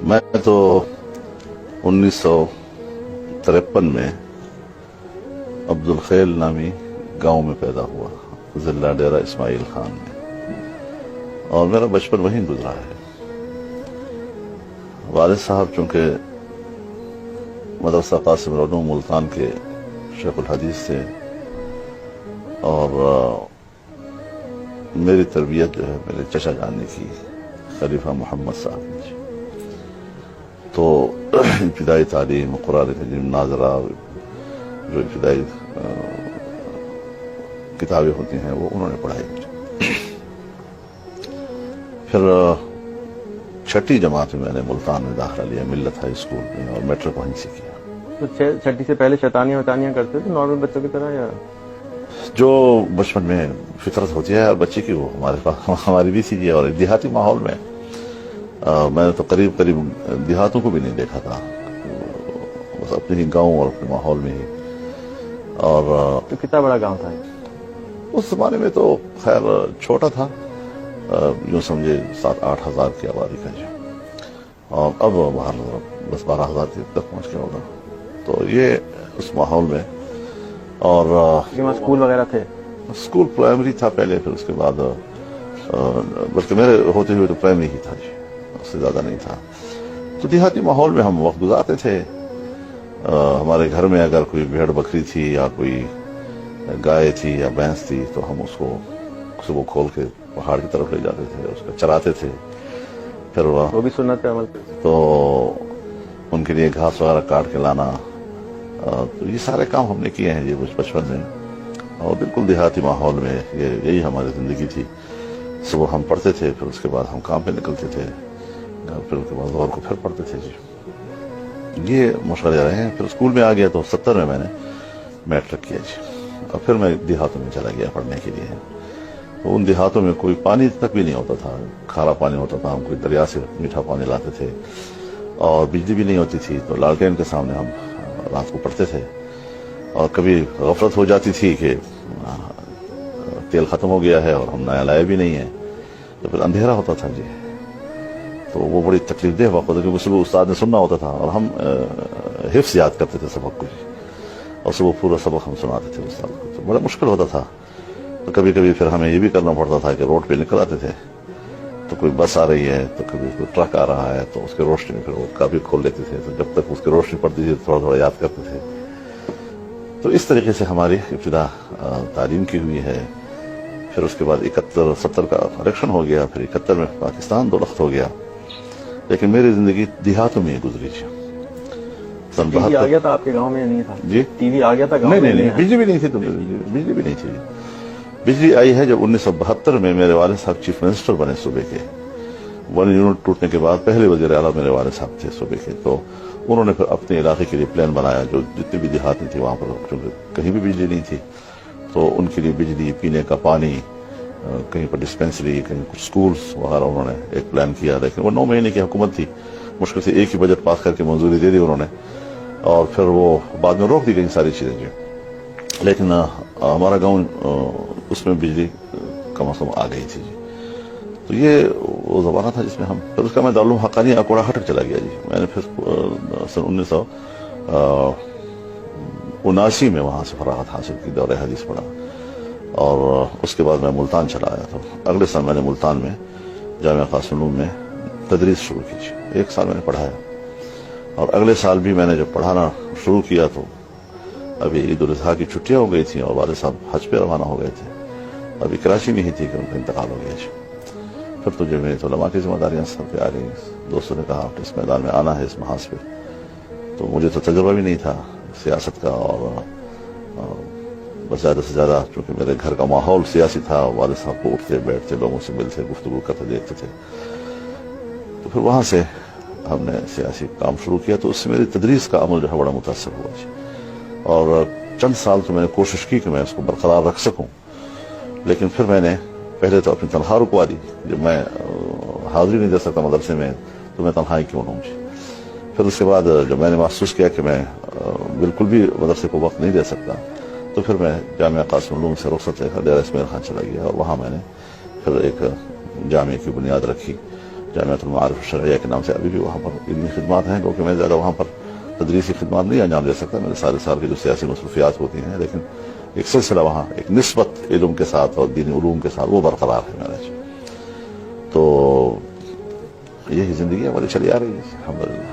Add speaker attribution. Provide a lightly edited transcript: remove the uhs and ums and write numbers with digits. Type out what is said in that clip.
Speaker 1: میں تو 1953 میں عبدالخیل نامی گاؤں میں پیدا ہوا، ضلع ڈیرہ اسماعیل خان میں، اور میرا بچپن وہیں گزرا ہے۔ والد صاحب چونکہ مدرسہ قاسم العلوم ملتان کے شیخ الحدیث تھے، اور میری تربیت جو ہے میرے چچا جان نے کی، خلیفہ محمد صاحب نے۔ تو ابتدائی تعلیم قرآن کریم ناظرہ، جو ابتدائی کتابیں ہوتی ہیں وہ انہوں نے پڑھائی مجھے۔ پھر چھٹی جماعت میں میں نے ملتان میں داخلہ لیا، ملت ہائی اسکول میں، اور میٹرک وہیں سے کیا۔
Speaker 2: تو چھٹی سے پہلے شیطانیاں وطانیاں کرتے تھے نارمل بچوں کی طرح، یا
Speaker 1: جو بچپن میں فطرت ہوتی ہے ہر بچے کی، وہ ہمارے پاس ہماری بھی تھی، اور دیہاتی ماحول میں میں نے تو قریب دیہاتوں کو بھی نہیں دیکھا تھا، بس اپنے ہی گاؤں اور اپنے ماحول میں ہی۔ اور
Speaker 2: تو کتنا بڑا گاؤں تھا؟
Speaker 1: اس زمانے میں تو خیر چھوٹا تھا، یوں سمجھے 7-8 ہزار کی آبادی کا جو، اور اب 10-12 ہزار تک پہنچ گیا ہوگا۔ تو یہ اس ماحول میں، اور
Speaker 2: اسکول وغیرہ تھے؟
Speaker 1: اسکول پرائمری تھا پہلے، پھر اس کے بعد بلکہ میرے ہوتے ہوئے تو پرائمری ہی تھا جی، اس سے زیادہ نہیں تھا۔ تو دیہاتی ماحول میں ہم وقت گزارتے تھے۔ ہمارے گھر میں اگر کوئی بھیڑ بکری تھی یا کوئی گائے تھی یا بھینس تھی تو ہم اس کو صبح کھول کے پہاڑ کی طرف لے جاتے تھے، اس کو چراتے تھے۔ پھر
Speaker 2: وہ بھی سنت پہ عمل کرتے
Speaker 1: تو ان کے لیے گھاس وغیرہ کاٹ کے لانا، تو یہ سارے کام ہم نے کیے ہیں جی بچپن میں، اور بالکل دیہاتی ماحول میں یہی ہماری زندگی تھی۔ صبح ہم پڑھتے تھے، پھر اس کے بعد ہم کام پہ نکلتے تھے، پھر اس کے بعد ظہر کو پھر پڑھتے تھے جی۔ یہ مشغلے رہے ہیں۔ پھر اسکول میں آ گیا تو 70 میں نے میٹرک کیا جی، اور پھر میں دیہاتوں میں چلا گیا پڑھنے کے لیے۔ تو ان دیہاتوں میں کوئی پانی تک بھی نہیں ہوتا تھا، کھارا پانی ہوتا تھا، ہم کوئی دریا سے میٹھا پانی لاتے تھے، اور بجلی بھی نہیں ہوتی تھی، تو لالٹین کے سامنے ہم رات کو پڑھتے تھے۔ اور کبھی غفلت ہو جاتی تھی کہ تیل ختم ہو گیا ہے اور ہم نیا لائے بھی نہیں ہیں، تو پھر اندھیرا ہوتا تھا جی۔ تو وہ بڑی تکلیف دہ وقت ہوتا، کیونکہ صبح استاد نے سننا ہوتا تھا، اور ہم حفظ یاد کرتے تھے سبق کو جی، اور صبح پورا سبق ہم سناتے تھے استاد کو، تو بڑا مشکل ہوتا تھا۔ تو کبھی کبھی پھر ہمیں یہ بھی کرنا پڑتا تھا کہ روڈ پہ نکل آتے تھے، تو کوئی بس آ رہی ہے، تو کبھی کوئی ٹرک آ رہا ہے، تو اس کے روشنی میں پھر وہ کافی کھول لیتے تھے، تو جب تک اس کی روشنی پڑتی تھی تھوڑا تھوڑا یاد کرتے تھے۔ تو اس طریقے سے ہماری ابتدا تعلیم کی ہوئی ہے۔ پھر اس کے بعد 71-70 کا الیکشن ہو گیا، پھر 71 میں پاکستان دولخت ہو گیا، لیکن میری زندگی دیہاتوں میں گزری جی۔
Speaker 2: ٹی وی آ گیا تھا آپ کے گاؤں میں؟ نہیں تھا
Speaker 1: جی،
Speaker 2: ٹی وی آ گیا تھا گاؤں میں؟
Speaker 1: نہیں، بجلی بھی نہیں تھی، تو بجلی بھی نہیں تھی۔ بجلی آئی ہے جب 1972 میں میرے والد صاحب چیف منسٹر بنے صوبے کے۔ 1 یونٹ ٹوٹنے کے بعد پہلے وزیر اعلیٰ میرے والد صاحب تھے صوبے کے، تو انہوں نے پھر اپنے علاقے کے لیے پلان بنایا، جو جتنے بھی دیہات تھے وہاں پر چونکہ کہیں بھی بجلی نہیں تھی، تو ان کے لیے بجلی، پینے کا پانی، کہیں پر ڈسپینسری، کہیں کچھ سکولز وغیرہ انہوں نے ایک پلان کیا۔ لیکن وہ 9 مہینے کی حکومت تھی، مشکل سے ایک ہی بجٹ پاس کر کے منظوری دے دی انہوں نے، اور پھر وہ بعد میں روک دی گئی ساری چیزیں جی۔ لیکن ہمارا گاؤں اس میں بجلی کم از کم آ گئی تھی جی۔ تو یہ وہ زمانہ تھا جس میں ہم، پھر اس کا میں دارالعلوم حقانی اکوڑا ہٹک چلا گیا جی۔ میں نے پھر سن 1979 میں وہاں سے فراغت حاصل کی، دورہ حدیث پڑھا، اور اس کے بعد میں ملتان چلا آیا تھا۔ اگلے سال میں نے ملتان میں جامعہ قاسم العلوم میں تدریس شروع کی جی، 1 سال میں نے پڑھایا، اور اگلے سال بھی میں نے جب پڑھانا شروع کیا تو ابھی عید الاضحیٰ کی چھٹیاں ہو گئی تھیں، اور والد صاحب حج پہ روانہ ہو گئے تھے، ابھی کراچی میں ہی تھی کہ ان کا انتقال ہو گیا جی۔ پھر تو جو میرے علماء کی ذمہ داریاں سب پہ آ گئی، دوستوں نے کہا کہ اس میدان میں آنا ہے، اس محاذ پہ، تو مجھے تو تجربہ بھی نہیں تھا سیاست کا، اور بس زیادہ سے زیادہ چونکہ میرے گھر کا ماحول سیاسی تھا، والد صاحب کو اٹھتے بیٹھتے، لوگوں سے ملتے، گفتگو کرتے دیکھتے تھے، تو پھر وہاں سے ہم نے سیاسی کام شروع کیا، تو اس سے میری تدریس کا عمل جو ہے بڑا متاثر ہوا جی۔ اور چند سال تو میں نے کوشش کی کہ میں اس کو برقرار رکھ سکوں، لیکن پھر میں نے پہلے تو اپنی تنخواہ رکوا دی، جب میں حاضری نہیں دے سکتا مدرسے میں تو میں تنہائی کیوں لوں جی۔ پھر اس کے بعد جب میں نے محسوس کیا کہ میں بالکل بھی مدرسے کو وقت نہیں دے سکتا، تو پھر میں جامعہ قاسم العلوم سے رخصت لے کر ڈیرہ اسماعیل خان چلا گیا، اور وہاں میں نے پھر ایک جامعہ کی بنیاد رکھی، جامعۃ المعارف الشرعیہ کے نام سے ابھی بھی وہاں پر علمی خدمات ہیں، کیونکہ میں زیادہ وہاں پر تدریسی خدمات نہیں انجام دے سکتا، میرے سارے سال کی جو سیاسی مصروفیات ہوتی ہیں، لیکن ایک سلسلہ وہاں ایک نسبت علم کے ساتھ اور دینی علوم کے ساتھ وہ برقرار ہے میرے۔ تو یہی زندگی ہماری چلی آ رہی ہے الحمدللہ۔